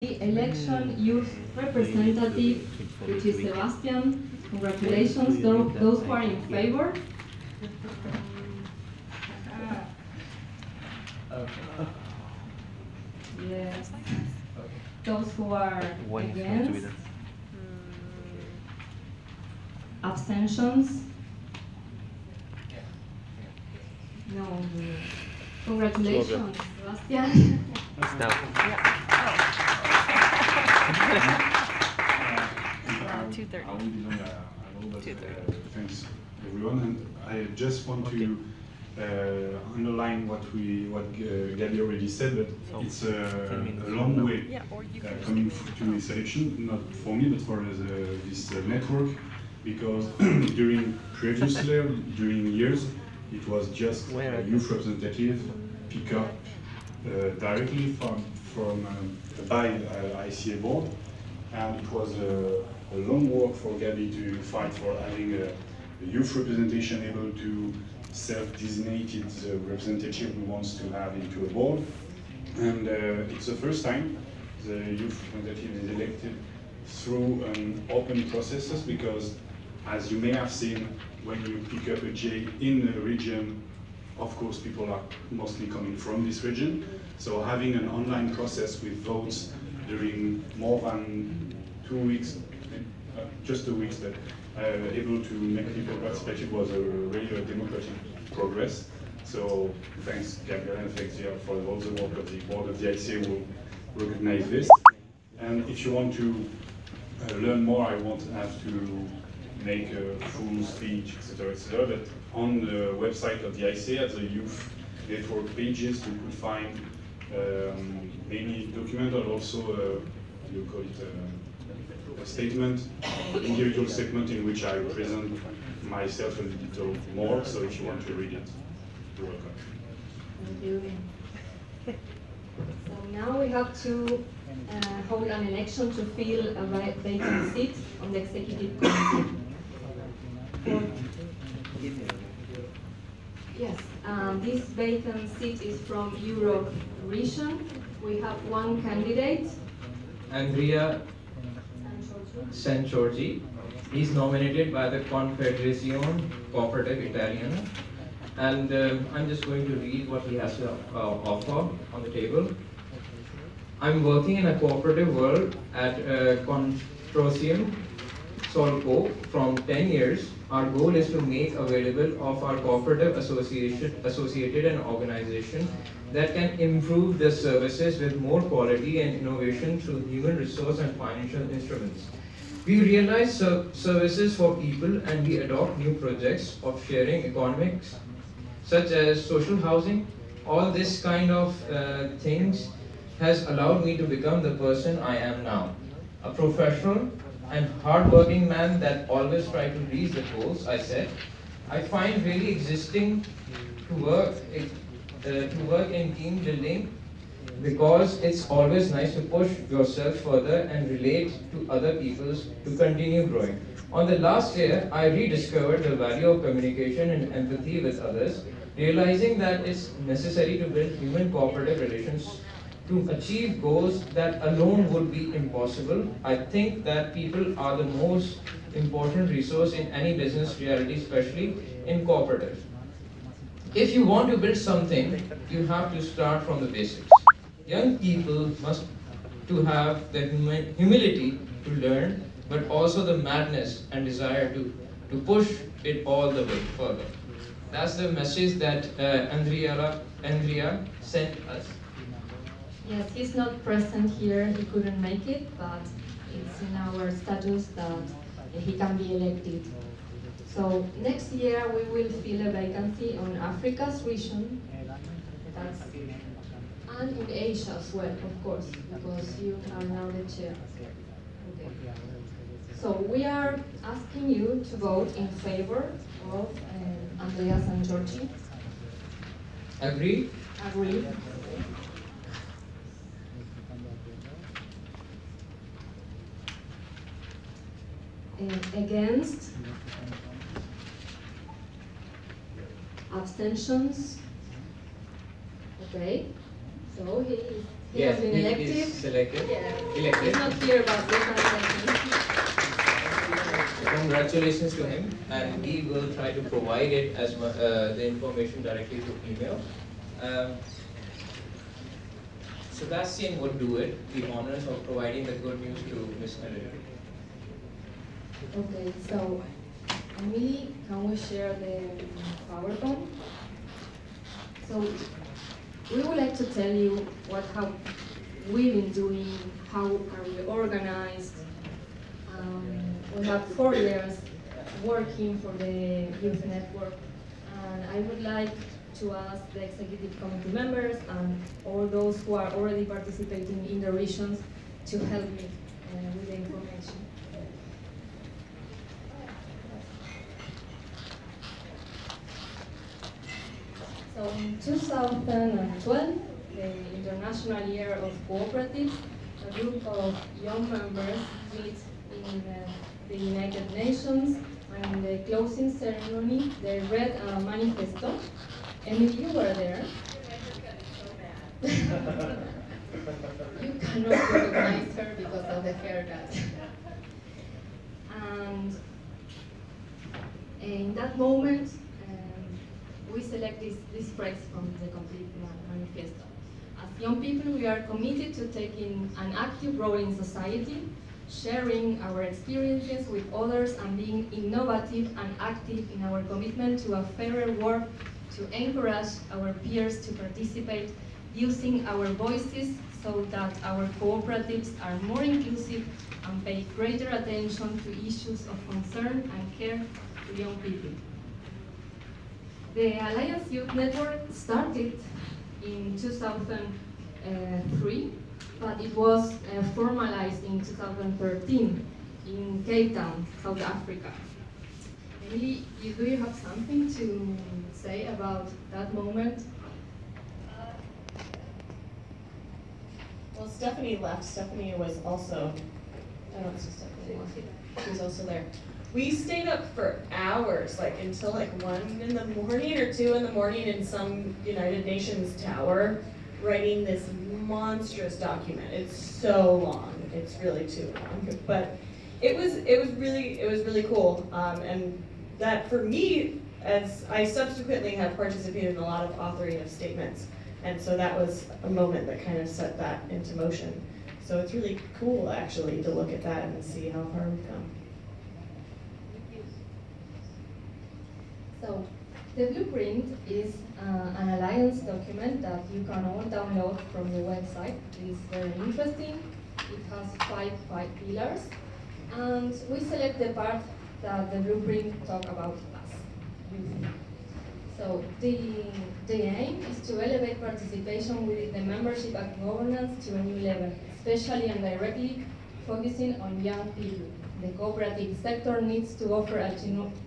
The election youth representative, which is Sebastian. Congratulations, those who are in favor. Yes. Those who are against. Abstentions. No. Congratulations, Sebastian. No. 2:30. I will be long, I will, but, 2:30. thanks everyone, and I just want to underline what Gabi already said, that it's a long way Yeah, or you can coming to this election, not for me, but for this network, because during years, it was just a youth representative pick up directly by ICA board, and it was a long work for Gabi to fight for having a youth representation able to self-designated representative who wants to have into a board. And it's the first time the youth representative is elected through an open processes, because as you may have seen, when you pick up a J in a region, of course people are mostly coming from this region. So having an online process with votes during more than 2 weeks, just 2 weeks, but able to make people participate was a really democratic progress. So thanks Gabriel and thanks for all the work of the board of the ICA will recognize this. And if you want to learn more, I won't have to make a full speech, etc., but on the website of the ICA, at the youth network pages, you could find many documents, and also you call it a statement, individual statement in which I present myself a little more. So if you want to read it, you're welcome. Thank you. So now we have to hold an election to fill a vacant seat on the executive committee. Yes, this vacant seat is from Europe region. We have one candidate. Andrea Sanchorgi is nominated by the Confederazione Cooperative Italiana, and I'm just going to read what he has to offer on the table. I'm working in a cooperative world at Consortium Solco from 10 years. Our goal is to make available of our cooperative associated an organization that can improve the services with more quality and innovation through human resource and financial instruments. We realize services for people, and we adopt new projects of sharing economics, such as social housing. All this kind of things has allowed me to become the person I am now, a professional and hard-working man that always try to reach the goals I set. I find really existing to work in team building, because it's always nice to push yourself further and relate to other people to continue growing. On the last year, I rediscovered the value of communication and empathy with others, realizing that it's necessary to build human cooperative relations to achieve goals that alone would be impossible. I think that people are the most important resource in any business reality, especially in cooperative. If you want to build something, you have to start from the basics. Young people must to have the humility to learn, but also the madness and desire to push it all the way further. That's the message that Andrea sent us. Yes, he's not present here, he couldn't make it, but it's in our status that he can be elected. So next year we will fill a vacancy on Africa's region, and in Asia as well, of course, because you are now the chair. Okay. So we are asking you to vote in favor of Andrea Sanchorgi. Agree? Agree. Against? Abstentions? Okay, so He has been he elected. is selected. Yeah. Elected. He's not here, but we can elect him. Congratulations to him, and he will try to provide it as the information directly through email. Um, Sebastian would do it, the honors of providing the good news to Miss Melody. Okay, so Emily, can we share the PowerPoint? So we would like to tell you what have we been doing, how are we organized. We have 4 years working for the youth network, and I would like to ask the executive committee members and all those who are already participating in the regions to help me with the information. So in 2012, the International Year of Cooperatives, a group of young members meet in the United Nations, and in the closing ceremony, they read a manifesto. And if you were there, you cannot recognize her because of the haircut. And in that moment, we select this phrase from the complete manifesto. As young people, we are committed to taking an active role in society, sharing our experiences with others, and being innovative and active in our commitment to a fairer world, to encourage our peers to participate, using our voices so that our cooperatives are more inclusive and pay greater attention to issues of concern and care to young people. The Alliance Youth Network started in 2003, but it was formalized in 2013 in Cape Town, South Africa. Emily, do you have something to say about that moment? Well, Stephanie left. Stephanie was also, I don't see Stephanie. She was also there. We stayed up for hours, like until like 1 in the morning or 2 in the morning in some United Nations tower, writing this monstrous document. It's so long. It's really too long, but it was really cool. And that for me, as I subsequently have participated in a lot of authoring of statements, and so that was a moment that kind of set that into motion. So it's really cool actually to look at that and see how far we've come. So, the blueprint is an alliance document that you can all download from the website. It is very interesting. It has five pillars, and we select the part that the blueprint talk about us. So the aim is to elevate participation within the membership and governance to a new level, especially and directly focusing on young people. The cooperative sector needs to offer a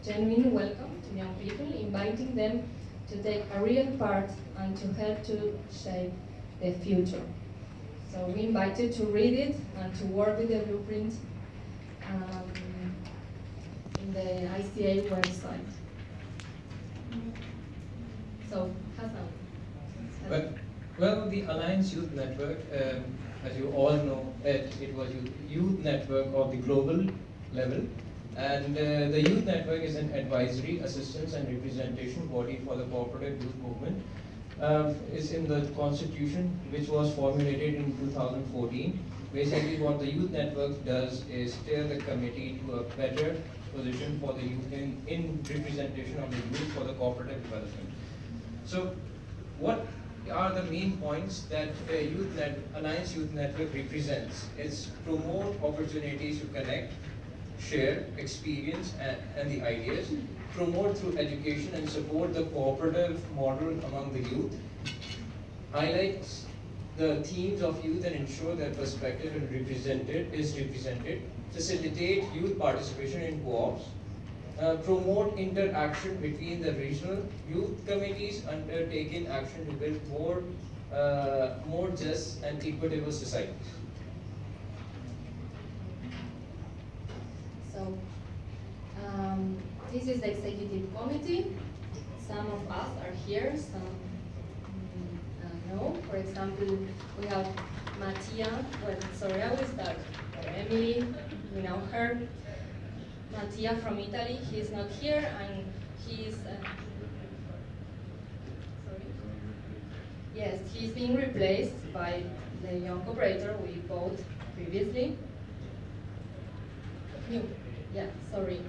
genuine welcome to young people, inviting them to take a real part and to help to shape the future. So we invite you to read it and to work with the blueprint in the ICA website. So, Hassan. Well, the Alliance Youth Network, as you all know, it was youth network of the global level, and the Youth Network is an advisory, assistance, and representation body for the cooperative youth movement. Is in the Constitution, which was formulated in 2014. Basically, what the Youth Network does is steer the committee to a better position for the youth in representation of the youth for the cooperative development. So, what are the main points that Alliance Youth Network represents? It's promote opportunities to connect, share experience and the ideas, promote through education and support the cooperative model among the youth, highlights the themes of youth and ensure their perspective is represented, facilitate youth participation in co-ops, promote interaction between the regional youth committees, undertaking action to build more just and equitable societies. So, this is the executive committee. Some of us are here, some no, For example, we have Mattia. Well, sorry, I will start. Emily, we know her. Mattia from Italy. He's not here, and he's. Sorry. Yes, he's being replaced by the young operator we bought previously. Noob. Yeah, sorry.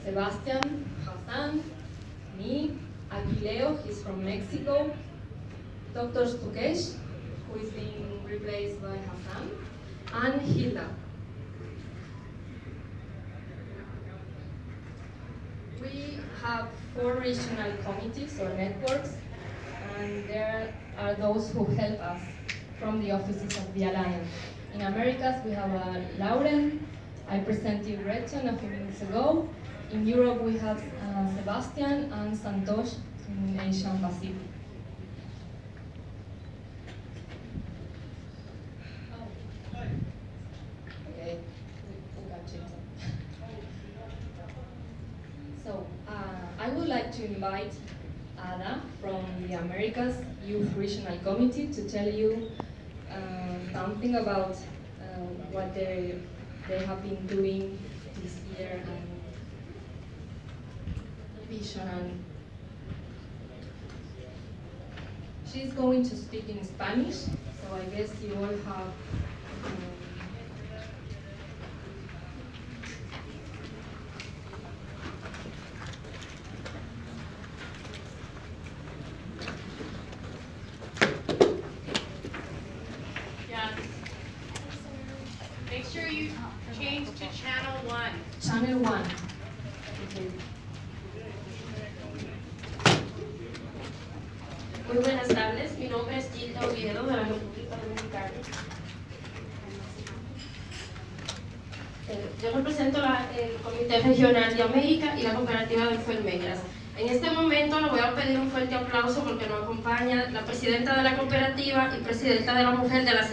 Sebastian, Hassan, me, Aquileo, he's from Mexico, Dr. Stukesh, who is being replaced by Hassan, and Hilda. We have 4 regional committees or networks, and there are those who help us from the offices of the Alliance. In Americas, we have Lauren. I presented Gretchen a few minutes ago. In Europe, we have Sebastian and Santosh in Asia and Pacific. Okay, we got you. So, I would like to invite Ada from the Americas Youth Regional Committee to tell you something about what they have been doing this year and vision. And she's going to speak in Spanish, so I guess you all have Make sure you change to channel 1. Channel 1. Okay. Muy buenas tardes, mi nombre es Gilda Oviedo de la República Dominicana. Yo represento el Comité Regional de América y la Cooperativa de Enfermeras. En este momento le voy a pedir un fuerte aplauso porque nos acompaña la presidenta de la cooperativa y presidenta de la mujer de la